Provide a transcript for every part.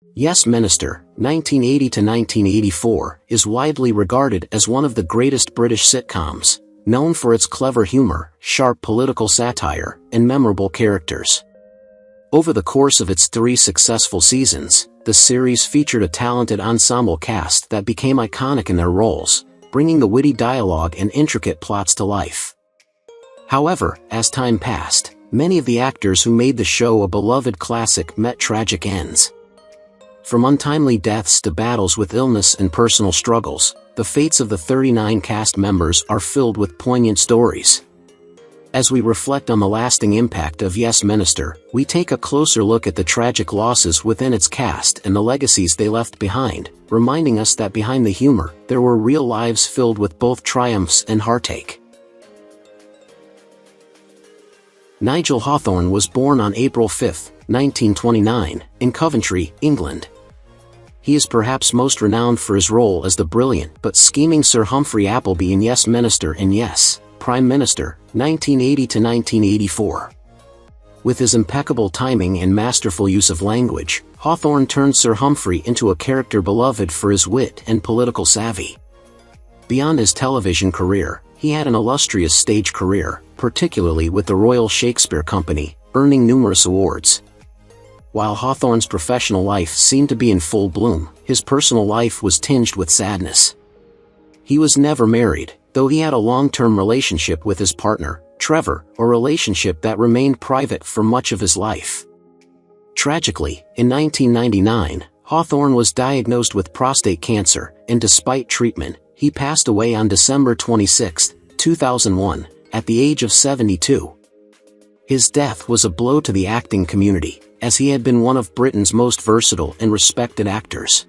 Yes Minister, 1980 to 1984, is widely regarded as one of the greatest British sitcoms, known for its clever humor, sharp political satire, and memorable characters. Over the course of its 3 successful seasons, the series featured a talented ensemble cast that became iconic in their roles, bringing the witty dialogue and intricate plots to life. However, as time passed, many of the actors who made the show a beloved classic met tragic ends. From untimely deaths to battles with illness and personal struggles, the fates of the 39 cast members are filled with poignant stories. As we reflect on the lasting impact of Yes Minister, we take a closer look at the tragic losses within its cast and the legacies they left behind, reminding us that behind the humor, there were real lives filled with both triumphs and heartache. Nigel Hawthorne was born on April 5, 1929, in Coventry, England. He is perhaps most renowned for his role as the brilliant but scheming Sir Humphrey Appleby in Yes Minister and Yes, Prime Minister, 1980 to 1984. With his impeccable timing and masterful use of language, Hawthorne turned Sir Humphrey into a character beloved for his wit and political savvy. Beyond his television career, he had an illustrious stage career, particularly with the Royal Shakespeare Company, earning numerous awards. While Hawthorne's professional life seemed to be in full bloom, his personal life was tinged with sadness. He was never married, though he had a long-term relationship with his partner, Trevor, a relationship that remained private for much of his life. Tragically, in 1999, Hawthorne was diagnosed with prostate cancer, and despite treatment, he passed away on December 26, 2001, at the age of 72. His death was a blow to the acting community, as he had been one of Britain's most versatile and respected actors.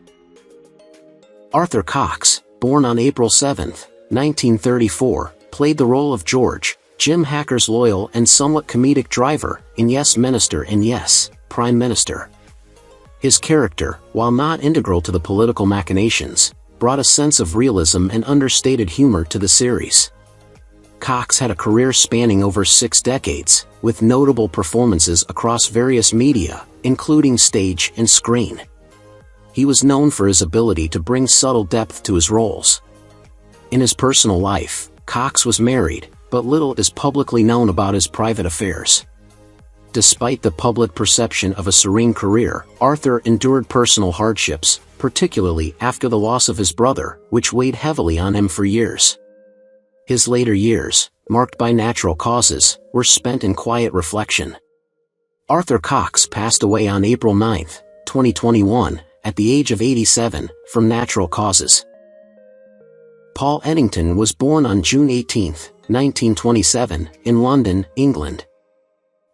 Arthur Cox, born on April 7, 1934, played the role of George, Jim Hacker's loyal and somewhat comedic driver, in Yes Minister and Yes, Prime Minister. His character, while not integral to the political machinations, brought a sense of realism and understated humor to the series. Cox had a career spanning over 6 decades, with notable performances across various media, including stage and screen. He was known for his ability to bring subtle depth to his roles. In his personal life, Cox was married, but little is publicly known about his private affairs. Despite the public perception of a serene career, Arthur endured personal hardships, particularly after the loss of his brother, which weighed heavily on him for years. His later years, marked by natural causes, were spent in quiet reflection. Arthur Cox passed away on April 9, 2021, at the age of 87, from natural causes. Paul Eddington was born on June 18, 1927, in London, England.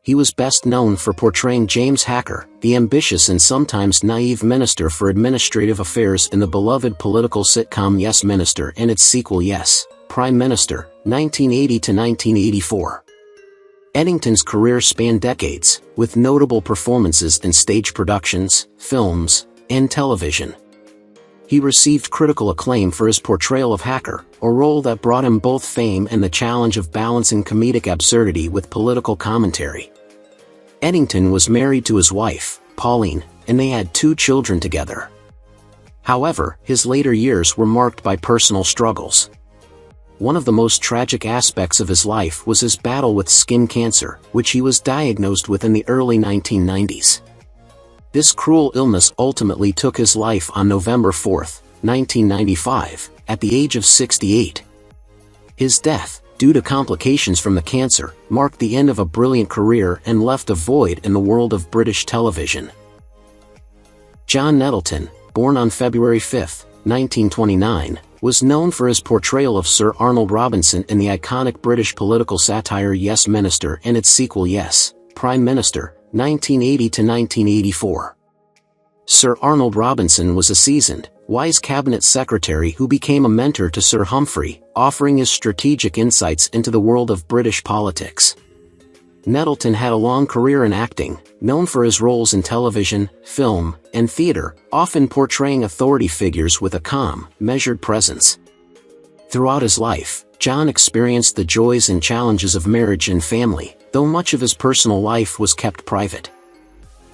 He was best known for portraying James Hacker, the ambitious and sometimes naive Minister for Administrative Affairs in the beloved political sitcom Yes Minister and its sequel Yes, Prime Minister, 1980 to 1984. Eddington's career spanned decades, with notable performances in stage productions, films, and television. He received critical acclaim for his portrayal of Hacker, a role that brought him both fame and the challenge of balancing comedic absurdity with political commentary. Eddington was married to his wife, Pauline, and they had 2 children together. However, his later years were marked by personal struggles. One of the most tragic aspects of his life was his battle with skin cancer, which he was diagnosed with in the early 1990s. This cruel illness ultimately took his life on November 4, 1995, at the age of 68. His death, due to complications from the cancer, marked the end of a brilliant career and left a void in the world of British television. John Nettleton, born on February 5, 1929, was known for his portrayal of Sir Arnold Robinson in the iconic British political satire Yes Minister and its sequel Yes, Prime Minister, 1980 to 1984. Sir Arnold Robinson was a seasoned, wise cabinet secretary who became a mentor to Sir Humphrey, offering his strategic insights into the world of British politics. Nettleton had a long career in acting, known for his roles in television, film, and theater, often portraying authority figures with a calm, measured presence. Throughout his life, John experienced the joys and challenges of marriage and family, though much of his personal life was kept private.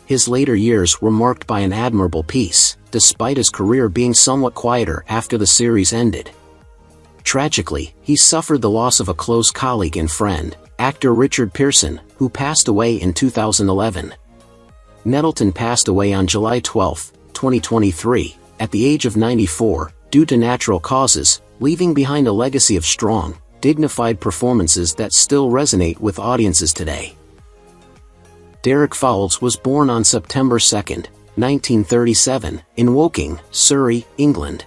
His later years were marked by an admirable peace, despite his career being somewhat quieter after the series ended. Tragically, he suffered the loss of a close colleague and friend, actor Richard Pearson, who passed away in 2011. Nettleton passed away on July 12, 2023, at the age of 94, due to natural causes, leaving behind a legacy of strong, dignified performances that still resonate with audiences today. Derek Fowlds was born on September 2, 1937, in Woking, Surrey, England.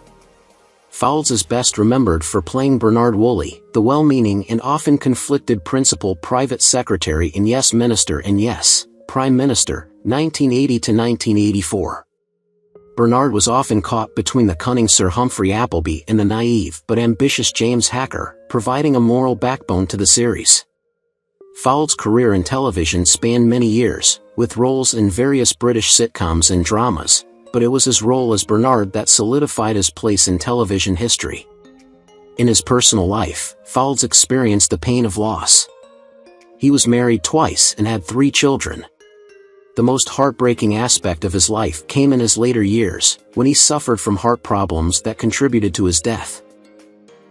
Fowlds is best remembered for playing Bernard Woolley, the well-meaning and often conflicted principal private secretary in Yes Minister and Yes, Prime Minister, 1980 to 1984. Bernard was often caught between the cunning Sir Humphrey Appleby and the naive but ambitious James Hacker, providing a moral backbone to the series. Fowlds' career in television spanned many years, with roles in various British sitcoms and dramas, but it was his role as Bernard that solidified his place in television history. In his personal life, Fowlds experienced the pain of loss. He was married twice and had 3 children. The most heartbreaking aspect of his life came in his later years, when he suffered from heart problems that contributed to his death.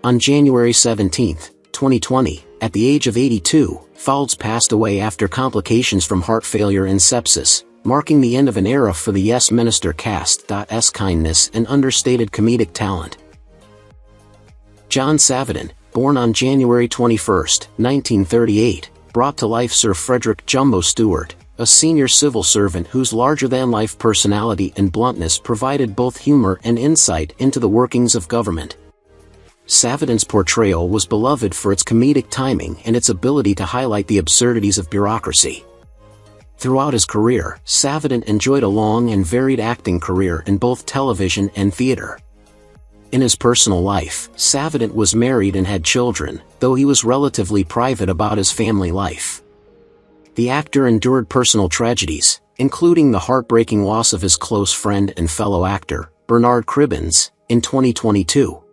On January 17, 2020, at the age of 82, Fowlds passed away after complications from heart failure and sepsis, marking the end of an era for the Yes Minister cast's kindness and understated comedic talent. John Savant, born on January 21, 1938, brought to life Sir Frederick Jumbo Stewart, a senior civil servant whose larger-than-life personality and bluntness provided both humor and insight into the workings of government. Savant's portrayal was beloved for its comedic timing and its ability to highlight the absurdities of bureaucracy. Throughout his career, Savant enjoyed a long and varied acting career in both television and theater. In his personal life, Savant was married and had children, though he was relatively private about his family life. The actor endured personal tragedies, including the heartbreaking loss of his close friend and fellow actor, Bernard Cribbins, in 2022.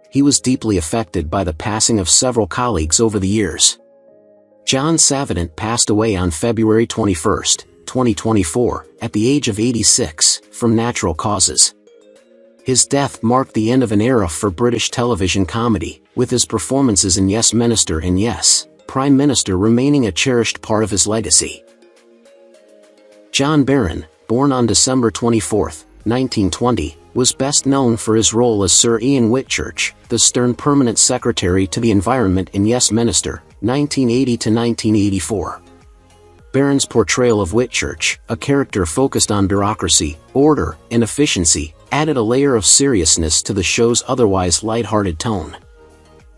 He was deeply affected by the passing of several colleagues over the years. John Savant passed away on February 21, 2024, at the age of 86, from natural causes. His death marked the end of an era for British television comedy, with his performances in Yes Minister and Yes, Prime Minister remaining a cherished part of his legacy. John Barron, born on December 24, 1920, was best known for his role as Sir Ian Whitchurch, the stern permanent secretary to the environment in Yes Minister, 1980 to 1984. Barron's portrayal of Whitchurch, a character focused on bureaucracy, order, and efficiency, added a layer of seriousness to the show's otherwise light-hearted tone.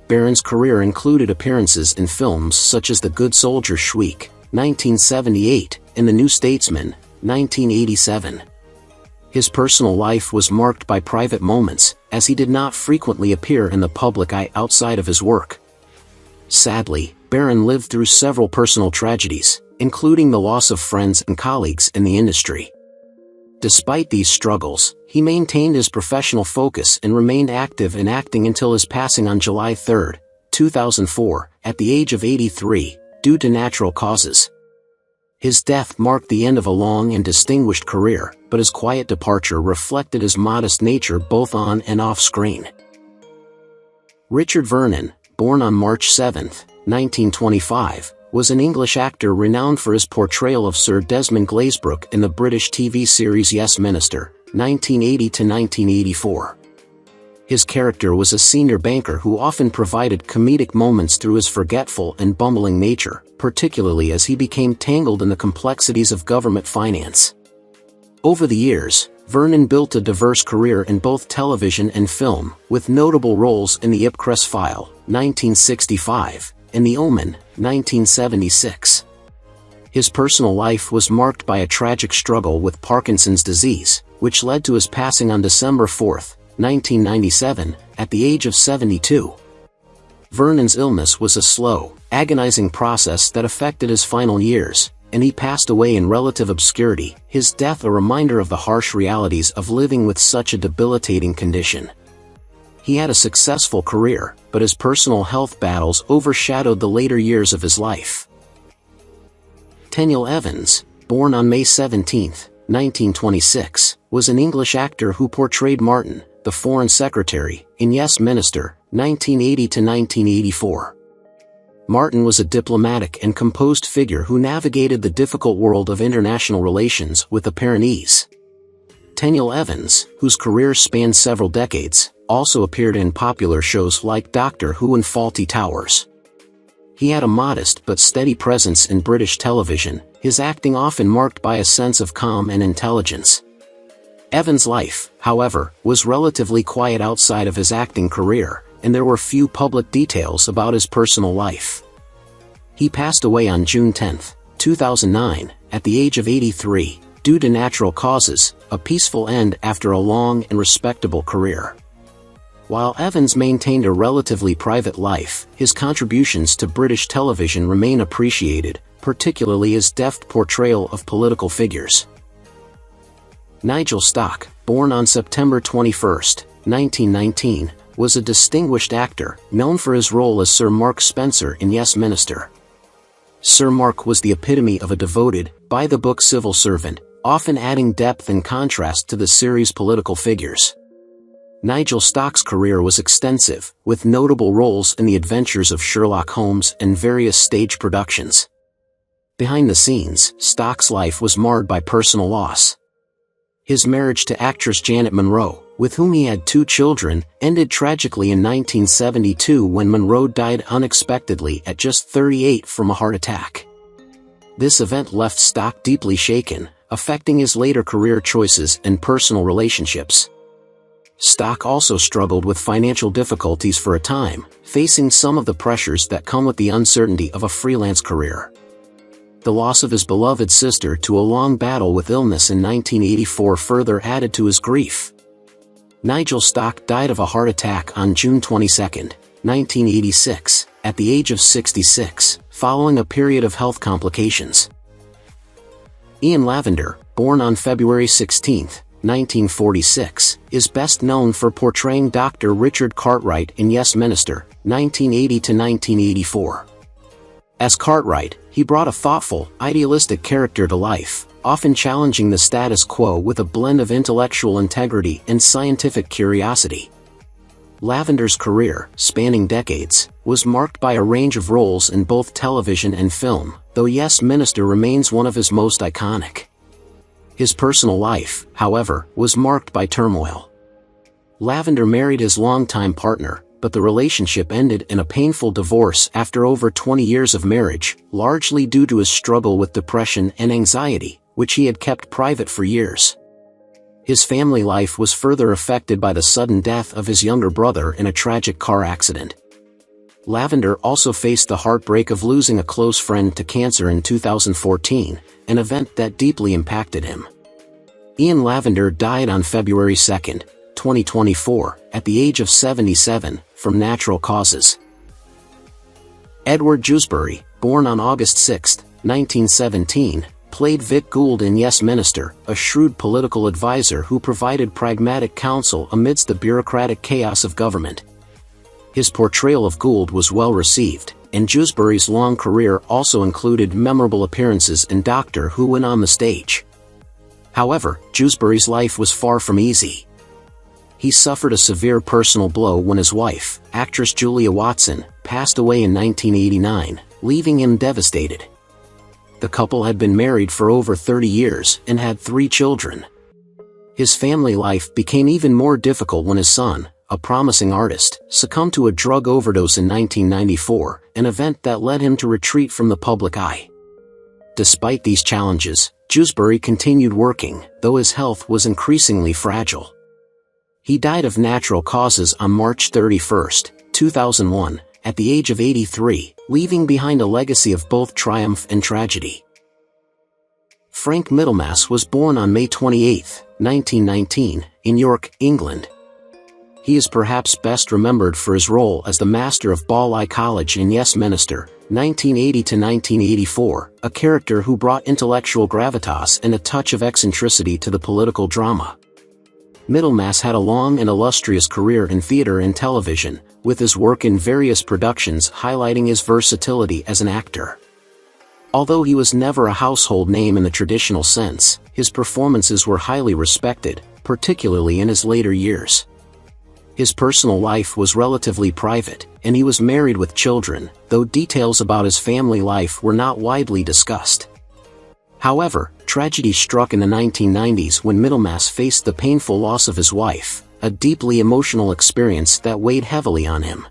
Barron's career included appearances in films such as The Good Soldier Shweik, 1978, and The New Statesman, 1987. His personal life was marked by private moments, as he did not frequently appear in the public eye outside of his work. Sadly, Barron lived through several personal tragedies, including the loss of friends and colleagues in the industry. Despite these struggles, he maintained his professional focus and remained active in acting until his passing on July 3, 2004, at the age of 83, due to natural causes. His death marked the end of a long and distinguished career, but his quiet departure reflected his modest nature both on and off screen. Richard Vernon, born on March 7, 1925, was an English actor renowned for his portrayal of Sir Desmond Glazebrook in the British TV series Yes Minister, 1980 to 1984. His character was a senior banker who often provided comedic moments through his forgetful and bumbling nature, particularly as he became tangled in the complexities of government finance. Over the years, Vernon built a diverse career in both television and film, with notable roles in The Ipcress File, 1965, and The Omen, 1976. His personal life was marked by a tragic struggle with Parkinson's disease, which led to his passing on December 4, 1997, at the age of 72. Vernon's illness was a slow, agonizing process that affected his final years, and he passed away in relative obscurity, his death a reminder of the harsh realities of living with such a debilitating condition. He had a successful career, but his personal health battles overshadowed the later years of his life. Taniel Evans, born on May 17, 1926, was an English actor who portrayed Martin, the Foreign Secretary, in Yes Minister, 1980 to 1984. Martin was a diplomatic and composed figure who navigated the difficult world of international relations with apparent ease. Taniel Evans, whose career spanned several decades, also appeared in popular shows like Doctor Who and Fawlty Towers. He had a modest but steady presence in British television, his acting often marked by a sense of calm and intelligence. Evans' life, however, was relatively quiet outside of his acting career, and there were few public details about his personal life. He passed away on June 10, 2009, at the age of 83, due to natural causes, a peaceful end after a long and respectable career. While Evans maintained a relatively private life, his contributions to British television remain appreciated, particularly his deft portrayal of political figures. Nigel Stock, born on September 21, 1919, was a distinguished actor, known for his role as Sir Mark Spencer in Yes Minister. Sir Mark was the epitome of a devoted, by-the-book civil servant, often adding depth and contrast to the series' political figures. Nigel Stock's career was extensive, with notable roles in the adventures of Sherlock Holmes and various stage productions. Behind the scenes, Stock's life was marred by personal loss. His marriage to actress Janet Munro, with whom he had 2 children, ended tragically in 1972 when Munro died unexpectedly at just 38 from a heart attack. This event left Stock deeply shaken, affecting his later career choices and personal relationships. Stock also struggled with financial difficulties for a time, facing some of the pressures that come with the uncertainty of a freelance career. The loss of his beloved sister to a long battle with illness in 1984 further added to his grief. Nigel Stock died of a heart attack on June 22, 1986, at the age of 66, following a period of health complications. Ian Lavender, born on February 16, 1946, is best known for portraying Dr. Richard Cartwright in Yes Minister, 1980 to 1984. As Cartwright, he brought a thoughtful, idealistic character to life, often challenging the status quo with a blend of intellectual integrity and scientific curiosity. Lavender's career, spanning decades, was marked by a range of roles in both television and film, though Yes Minister remains one of his most iconic. His personal life, however, was marked by turmoil. Lavender married his longtime partner, but the relationship ended in a painful divorce after over 20 years of marriage, largely due to his struggle with depression and anxiety, which he had kept private for years. His family life was further affected by the sudden death of his younger brother in a tragic car accident. Lavender also faced the heartbreak of losing a close friend to cancer in 2014, an event that deeply impacted him. Ian Lavender died on February 2, 2024, at the age of 77, from natural causes. Edward Dewsbury, born on August 6, 1917, played Vic Gould in Yes Minister, a shrewd political advisor who provided pragmatic counsel amidst the bureaucratic chaos of government. His portrayal of Gould was well received, and Dewsbury's long career also included memorable appearances in Doctor Who and on the stage. However, Dewsbury's life was far from easy. He suffered a severe personal blow when his wife, actress Julia Watson, passed away in 1989, leaving him devastated. The couple had been married for over 30 years and had 3 children. His family life became even more difficult when his son, a promising artist, succumbed to a drug overdose in 1994, an event that led him to retreat from the public eye. Despite these challenges, Dewsbury continued working, though his health was increasingly fragile. He died of natural causes on March 31, 2001, at the age of 83, leaving behind a legacy of both triumph and tragedy. Frank Middlemass was born on May 28, 1919, in York, England. He is perhaps best remembered for his role as the master of Balliol College in Yes Minister, 1980 to 1984, a character who brought intellectual gravitas and a touch of eccentricity to the political drama. Middlemass had a long and illustrious career in theater and television, with his work in various productions highlighting his versatility as an actor. Although he was never a household name in the traditional sense, his performances were highly respected, particularly in his later years. His personal life was relatively private, and he was married with children, though details about his family life were not widely discussed. However, tragedy struck in the 1990s when Middlemass faced the painful loss of his wife, a deeply emotional experience that weighed heavily on him.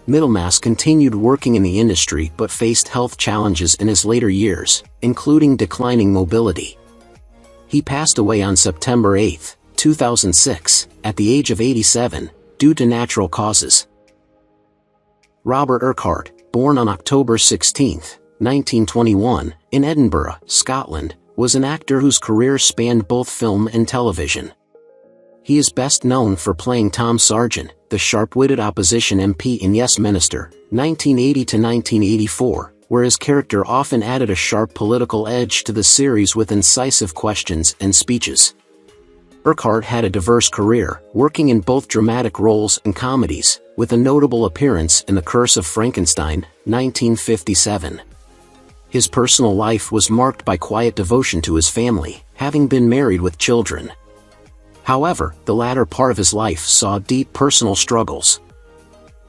Middlemass continued working in the industry but faced health challenges in his later years, including declining mobility. He passed away on September 8, 2006, at the age of 87, due to natural causes. Robert Urquhart, born on October 16, 1921, in Edinburgh, Scotland, was an actor whose career spanned both film and television. He is best known for playing Tom Sargent, the sharp-witted opposition MP in Yes Minister, 1980 to 1984, where his character often added a sharp political edge to the series with incisive questions and speeches. Burkhart had a diverse career, working in both dramatic roles and comedies, with a notable appearance in The Curse of Frankenstein, 1957. His personal life was marked by quiet devotion to his family, having been married with children. However, the latter part of his life saw deep personal struggles.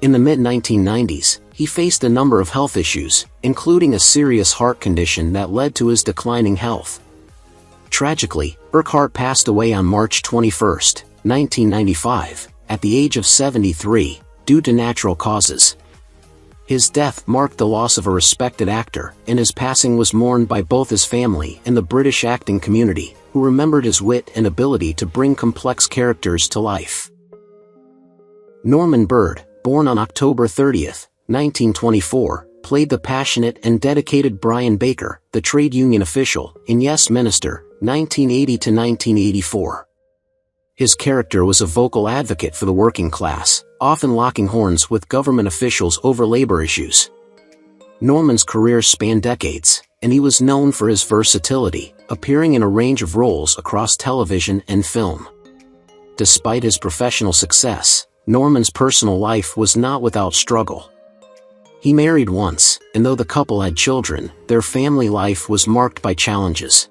In the mid-1990s, he faced a number of health issues, including a serious heart condition that led to his declining health. Tragically, Burkhart passed away on March 21, 1995, at the age of 73, due to natural causes. His death marked the loss of a respected actor, and his passing was mourned by both his family and the British acting community, who remembered his wit and ability to bring complex characters to life. Norman Bird, born on October 30, 1924, played the passionate and dedicated Brian Baker, the trade union official, in Yes Minister, 1980 to 1984. His character was a vocal advocate for the working class, often locking horns with government officials over labor issues. Norman's career spanned decades, and he was known for his versatility, appearing in a range of roles across television and film. Despite his professional success, Norman's personal life was not without struggle. He married once, and though the couple had children, their family life was marked by challenges.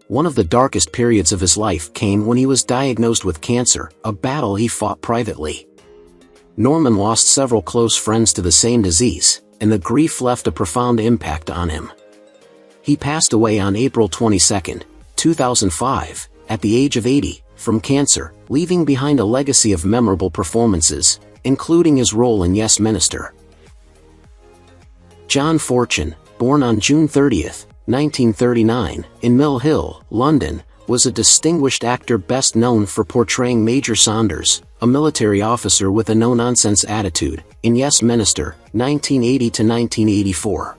One of the darkest periods of his life came when he was diagnosed with cancer, a battle he fought privately. Norman lost several close friends to the same disease, and the grief left a profound impact on him. He passed away on April 22, 2005, at the age of 80, from cancer, leaving behind a legacy of memorable performances, including his role in Yes Minister. John Fortune, born on June 30, 1939, in Mill Hill, London, was a distinguished actor best known for portraying Major Saunders, a military officer with a no-nonsense attitude, in Yes Minister, 1980 to 1984.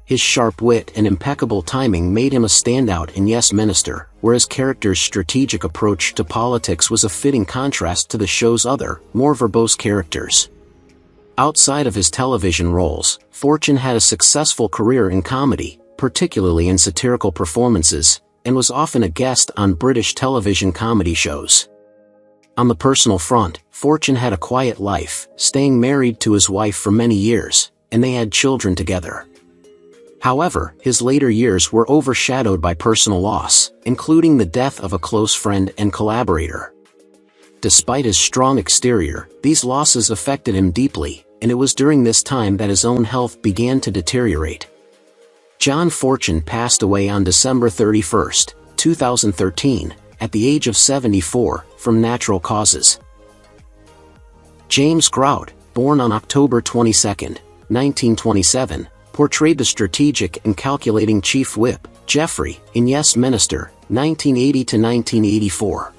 His sharp wit and impeccable timing made him a standout in Yes Minister, where his character's strategic approach to politics was a fitting contrast to the show's other, more verbose characters. Outside of his television roles, Fortune had a successful career in comedy, particularly in satirical performances, and was often a guest on British television comedy shows. On the personal front, Fortune had a quiet life, staying married to his wife for many years, and they had children together. However, his later years were overshadowed by personal loss, including the death of a close friend and collaborator. Despite his strong exterior, these losses affected him deeply, and it was during this time that his own health began to deteriorate. John Fortune passed away on December 31, 2013, at the age of 74, from natural causes. James Groud, born on October 22, 1927, portrayed the strategic and calculating Chief Whip, Geoffrey, in Yes Minister, 1980 to 1984.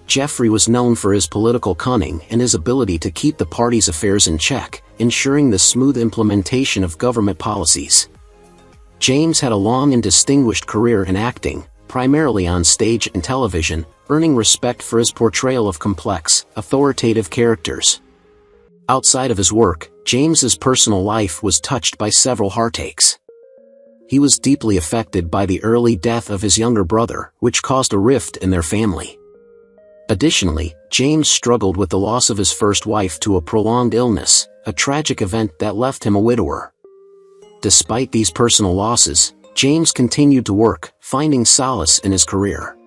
Geoffrey was known for his political cunning and his ability to keep the party's affairs in check, ensuring the smooth implementation of government policies. James had a long and distinguished career in acting, primarily on stage and television, earning respect for his portrayal of complex, authoritative characters. Outside of his work, James's personal life was touched by several heartaches. He was deeply affected by the early death of his younger brother, which caused a rift in their family. Additionally, James struggled with the loss of his first wife to a prolonged illness, a tragic event that left him a widower. Despite these personal losses, James continued to work, finding solace in his career.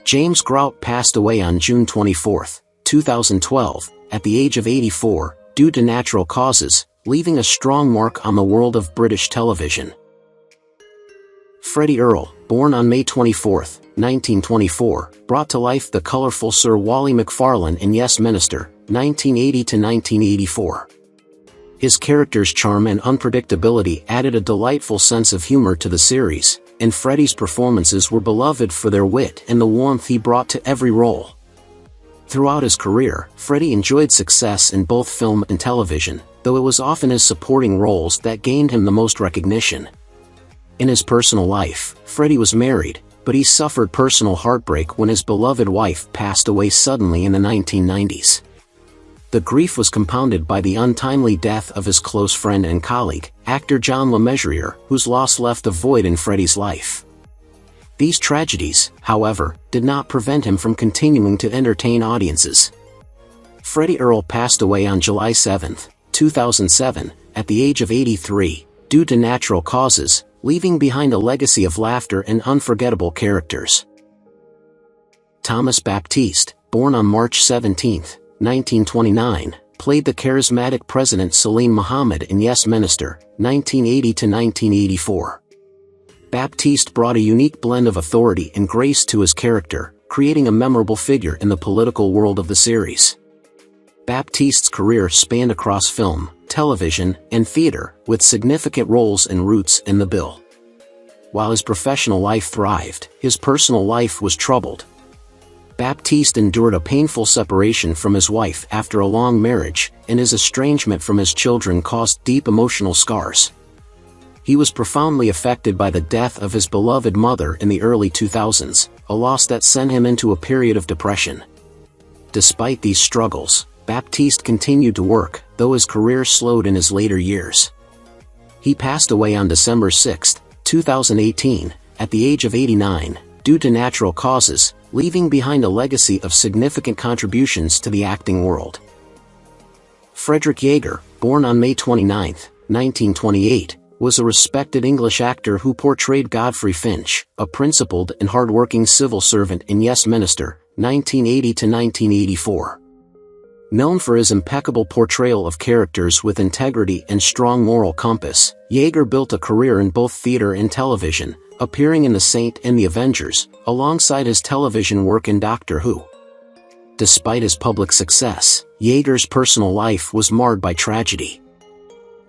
James Groud passed away on June 24, 2012, at the age of 84, due to natural causes, leaving a strong mark on the world of British television. Freddy Earl, born on May 24, 1924, brought to life the colourful Sir Wally Macfarlane in Yes Minister, 1980–1984. His character's charm and unpredictability added a delightful sense of humour to the series, and Freddy's performances were beloved for their wit and the warmth he brought to every role. Throughout his career, Freddy enjoyed success in both film and television, though it was often his supporting roles that gained him the most recognition. In his personal life, Freddy was married, but he suffered personal heartbreak when his beloved wife passed away suddenly in the 1990s. The grief was compounded by the untimely death of his close friend and colleague, actor John Le Mesurier, whose loss left a void in Freddy's life. These tragedies, however, did not prevent him from continuing to entertain audiences. Freddy Earl passed away on July 7, 2007, at the age of 83, due to natural causes, leaving behind a legacy of laughter and unforgettable characters. Thomas Baptiste, born on March 17, 1929, played the charismatic President Salim Muhammad in Yes Minister, 1980–1984. Baptiste brought a unique blend of authority and grace to his character, creating a memorable figure in the political world of the series. Baptiste's career spanned across film, television, and theater, with significant roles and roots in the bill. While his professional life thrived, his personal life was troubled. Baptiste endured a painful separation from his wife after a long marriage, and his estrangement from his children caused deep emotional scars. He was profoundly affected by the death of his beloved mother in the early 2000s, a loss that sent him into a period of depression. Despite these struggles, Baptiste continued to work, though his career slowed in his later years. He passed away on December 6, 2018, at the age of 89, due to natural causes, leaving behind a legacy of significant contributions to the acting world. Frederick Jger, born on May 29, 1928, was a respected English actor who portrayed Godfrey Finch, a principled and hard-working civil servant in Yes Minister, 1980–1984. Known for his impeccable portrayal of characters with integrity and strong moral compass, Jger built a career in both theater and television, appearing in The Saint and The Avengers, alongside his television work in Doctor Who. Despite his public success, Jger's personal life was marred by tragedy.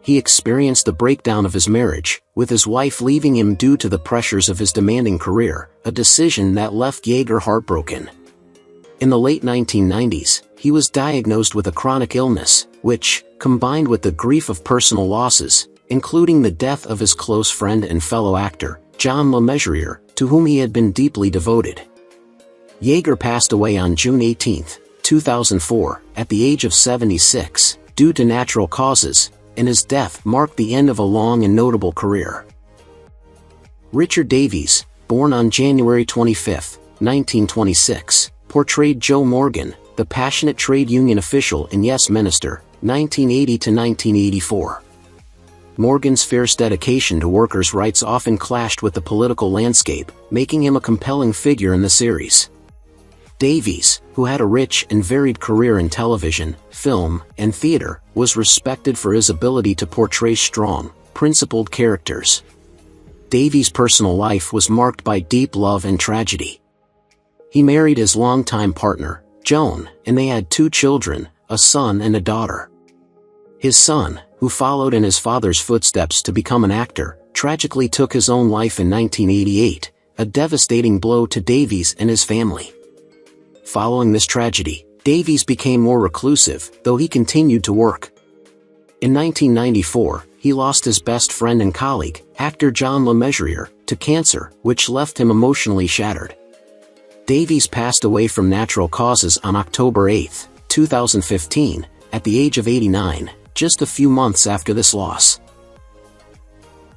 He experienced the breakdown of his marriage, with his wife leaving him due to the pressures of his demanding career, a decision that left Jger heartbroken. In the late 1990s, he was diagnosed with a chronic illness, which, combined with the grief of personal losses, including the death of his close friend and fellow actor, John Le Mesurier, to whom he had been deeply devoted. Jger passed away on June 18, 2004, at the age of 76, due to natural causes, and his death marked the end of a long and notable career. Richard Davies, born on January 25, 1926, portrayed Joe Morgan, the passionate trade union official in Yes Minister, 1980–1984. Morgan's fierce dedication to workers' rights often clashed with the political landscape, making him a compelling figure in the series. Davies, who had a rich and varied career in television, film, and theater, was respected for his ability to portray strong, principled characters. Davies' personal life was marked by deep love and tragedy. He married his longtime partner, Joan, and they had 2 children, a son and a daughter. His son, who followed in his father's footsteps to become an actor, tragically took his own life in 1988, a devastating blow to Davies and his family. Following this tragedy, Davies became more reclusive, though he continued to work. In 1994, he lost his best friend and colleague, actor John Le Mesurier, to cancer, which left him emotionally shattered. Davies passed away from natural causes on October 8, 2015, at the age of 89, just a few months after this loss.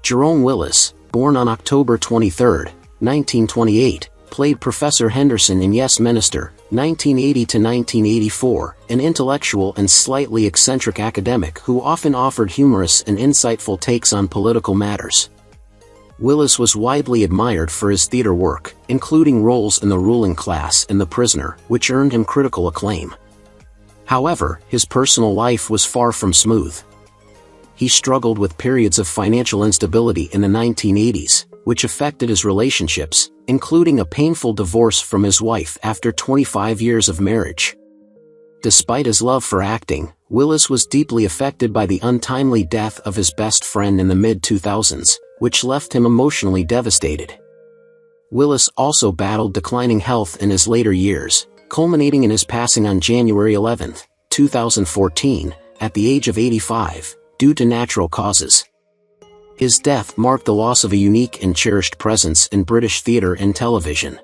Jerome Willis, born on October 23, 1928, played Professor Henderson in Yes Minister, 1980 to 1984, an intellectual and slightly eccentric academic who often offered humorous and insightful takes on political matters. Willis was widely admired for his theater work, including roles in The Ruling Class and The Prisoner, which earned him critical acclaim. However, his personal life was far from smooth. He struggled with periods of financial instability in the 1980s, which affected his relationships, including a painful divorce from his wife after 25 years of marriage. Despite his love for acting, Willis was deeply affected by the untimely death of his best friend in the mid-2000s, which left him emotionally devastated. Willis also battled declining health in his later years, culminating in his passing on January 11, 2014, at the age of 85, due to natural causes. His death marked the loss of a unique and cherished presence in British theatre and television.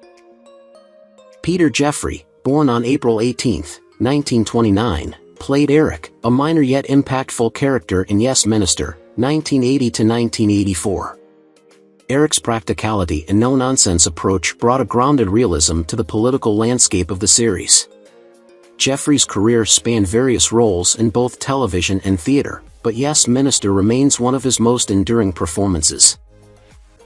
Peter Jeffrey, born on April 18, 1929, played Eric, a minor yet impactful character in Yes Minister, 1980 to 1984. Eric's practicality and no-nonsense approach brought a grounded realism to the political landscape of the series. Jeffrey's career spanned various roles in both television and theatre, but Yes Minister remains one of his most enduring performances.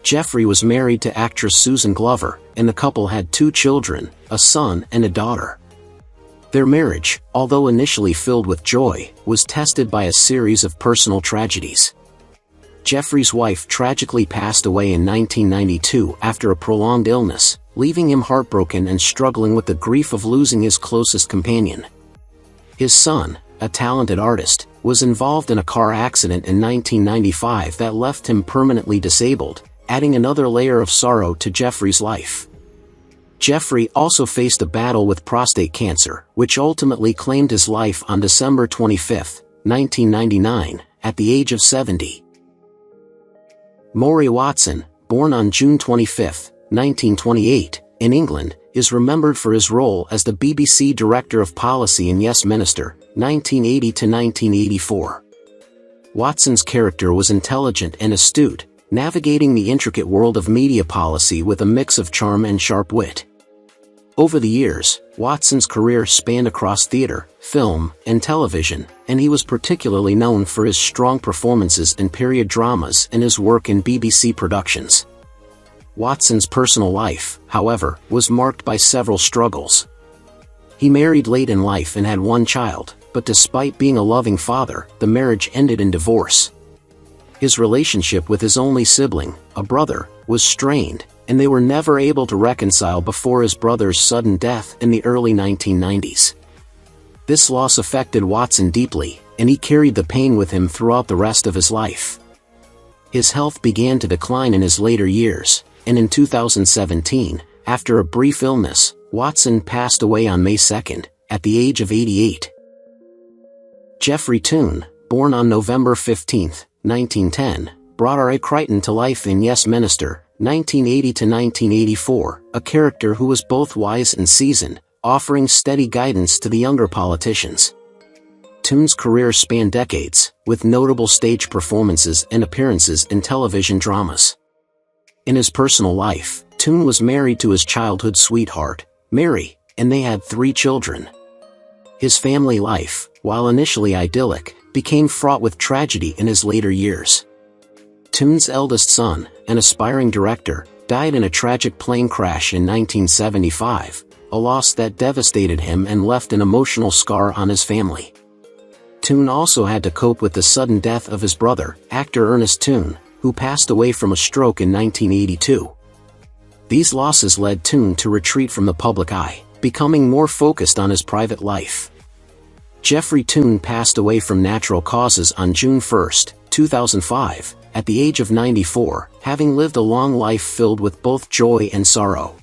Jeffrey was married to actress Susan Glover, and the couple had 2 children, a son and a daughter. Their marriage, although initially filled with joy, was tested by a series of personal tragedies. Jeffrey's wife tragically passed away in 1992 after a prolonged illness, leaving him heartbroken and struggling with the grief of losing his closest companion. His son, a talented artist, was involved in a car accident in 1995 that left him permanently disabled, adding another layer of sorrow to Jeffrey's life. Jeffrey also faced a battle with prostate cancer, which ultimately claimed his life on December 25, 1999, at the age of 70. Mory Watson, born on June 25, 1928, in England, is remembered for his role as the BBC Director of Policy in Yes Minister, 1980 to 1984. Watson's character was intelligent and astute, navigating the intricate world of media policy with a mix of charm and sharp wit. Over the years, Watson's career spanned across theatre, film, and television, and he was particularly known for his strong performances in period dramas and his work in BBC productions. Watson's personal life, however, was marked by several struggles. He married late in life and had 1 child, but despite being a loving father, the marriage ended in divorce. His relationship with his only sibling, a brother, was strained, and they were never able to reconcile before his brother's sudden death in the early 1990s. This loss affected Watson deeply, and he carried the pain with him throughout the rest of his life. His health began to decline in his later years, and in 2017, after a brief illness, Watson passed away on May 2, at the age of 88. Jeffrey Toone, born on November 15, 1910, brought R.A. Crichton to life in Yes Minister, 1980 to 1984, a character who was both wise and seasoned, offering steady guidance to the younger politicians. Toone's career spanned decades, with notable stage performances and appearances in television dramas. In his personal life, Toone was married to his childhood sweetheart, Mary, and they had 3 children. His family life, while initially idyllic, became fraught with tragedy in his later years. Toone's eldest son, an aspiring director, died in a tragic plane crash in 1975, a loss that devastated him and left an emotional scar on his family. Toone also had to cope with the sudden death of his brother, actor Ernest Toone, who passed away from a stroke in 1982. These losses led Toone to retreat from the public eye, becoming more focused on his private life. Jeffrey Toone passed away from natural causes on June 1, 2005, at the age of 94, having lived a long life filled with both joy and sorrow.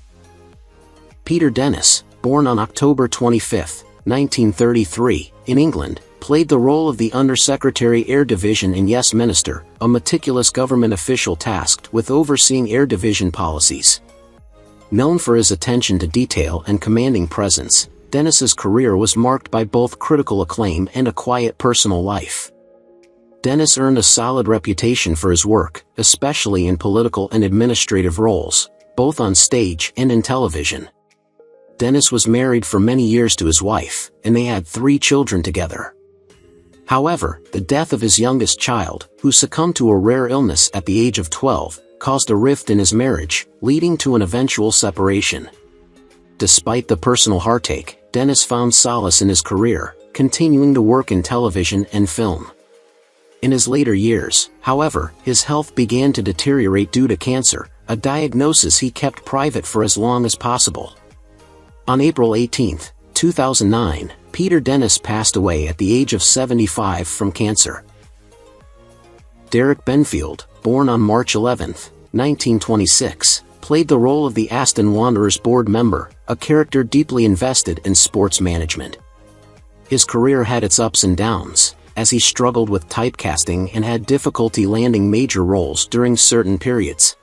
Peter Dennis, born on October 25, 1933, in England, played the role of the Under-Secretary Air Division in Yes Minister, a meticulous government official tasked with overseeing Air Division policies. Known for his attention to detail and commanding presence, Dennis's career was marked by both critical acclaim and a quiet personal life. Dennis earned a solid reputation for his work, especially in political and administrative roles, both on stage and in television. Dennis was married for many years to his wife, and they had 3 children together. However, the death of his youngest child, who succumbed to a rare illness at the age of 12, caused a rift in his marriage, leading to an eventual separation. Despite the personal heartache, Dennis found solace in his career, continuing to work in television and film. In his later years, however, his health began to deteriorate due to cancer, a diagnosis he kept private for as long as possible. On April 18, 2009, Peter Dennis passed away at the age of 75 from cancer. Derek Benfield, born on March 11, 1926, played the role of the Aston Wanderers board member, a character deeply invested in sports management. His career had its ups and downs, as he struggled with typecasting and had difficulty landing major roles during certain periods.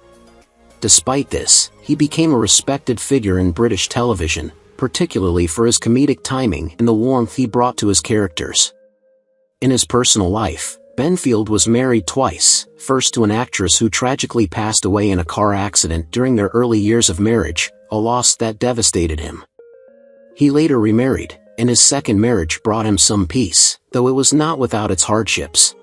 Despite this, he became a respected figure in British television, particularly for his comedic timing and the warmth he brought to his characters. In his personal life, Benfield was married twice, first to an actress who tragically passed away in a car accident during their early years of marriage, a loss that devastated him. He later remarried, and his second marriage brought him some peace, though it was not without its hardships.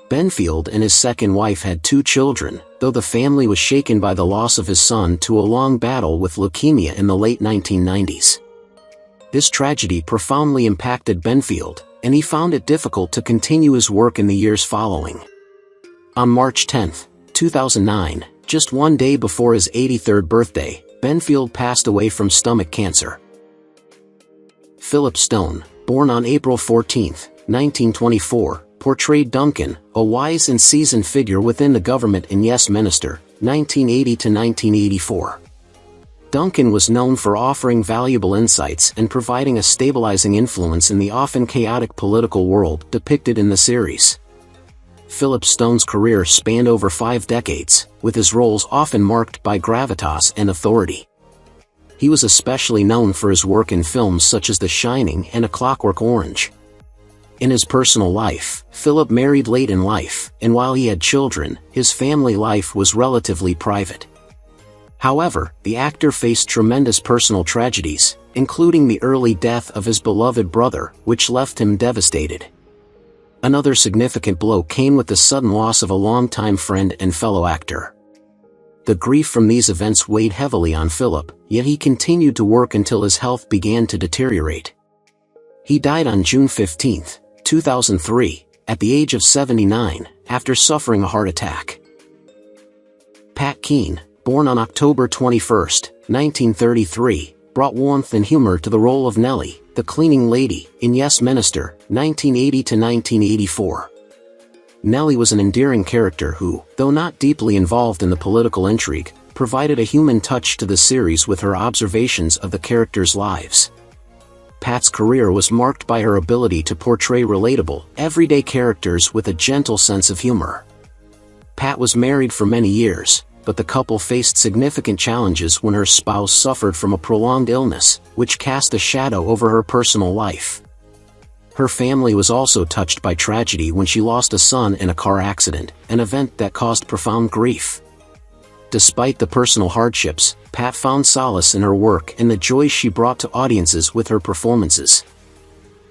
Benfield and his second wife had 2 children, though the family was shaken by the loss of his son to a long battle with leukemia in the late 1990s. This tragedy profoundly impacted Benfield, and he found it difficult to continue his work in the years following. On March 10, 2009, just one day before his 83rd birthday, Benfield passed away from stomach cancer. Philip Stone, born on April 14, 1924, portrayed Duncan, a wise and seasoned figure within the government in Yes Minister, 1980 to 1984. Duncan was known for offering valuable insights and providing a stabilizing influence in the often chaotic political world depicted in the series. Philip Stone's career spanned over 5 decades, with his roles often marked by gravitas and authority. He was especially known for his work in films such as The Shining and A Clockwork Orange. In his personal life, Philip married late in life, and while he had children, his family life was relatively private. However, the actor faced tremendous personal tragedies, including the early death of his beloved brother, which left him devastated. Another significant blow came with the sudden loss of a longtime friend and fellow actor. The grief from these events weighed heavily on Philip, yet he continued to work until his health began to deteriorate. He died on June 15, 2003, at the age of 79, after suffering a heart attack. Pat Kean, born on October 21, 1933, brought warmth and humor to the role of Nellie, the cleaning lady, in Yes Minister, 1980 to 1984. Nellie was an endearing character who, though not deeply involved in the political intrigue, provided a human touch to the series with her observations of the characters' lives. Pat's career was marked by her ability to portray relatable, everyday characters with a gentle sense of humor. Pat was married for many years, but the couple faced significant challenges when her spouse suffered from a prolonged illness, which cast a shadow over her personal life. Her family was also touched by tragedy when she lost a son in a car accident, an event that caused profound grief. Despite the personal hardships, Pat found solace in her work and the joy she brought to audiences with her performances.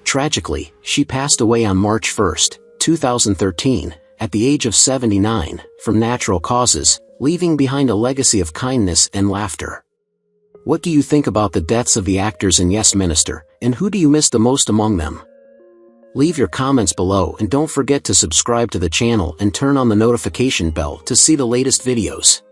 Tragically, she passed away on March 1, 2013, at the age of 79, from natural causes, leaving behind a legacy of kindness and laughter. What do you think about the deaths of the actors in Yes Minister, and who do you miss the most among them? Leave your comments below and don't forget to subscribe to the channel and turn on the notification bell to see the latest videos.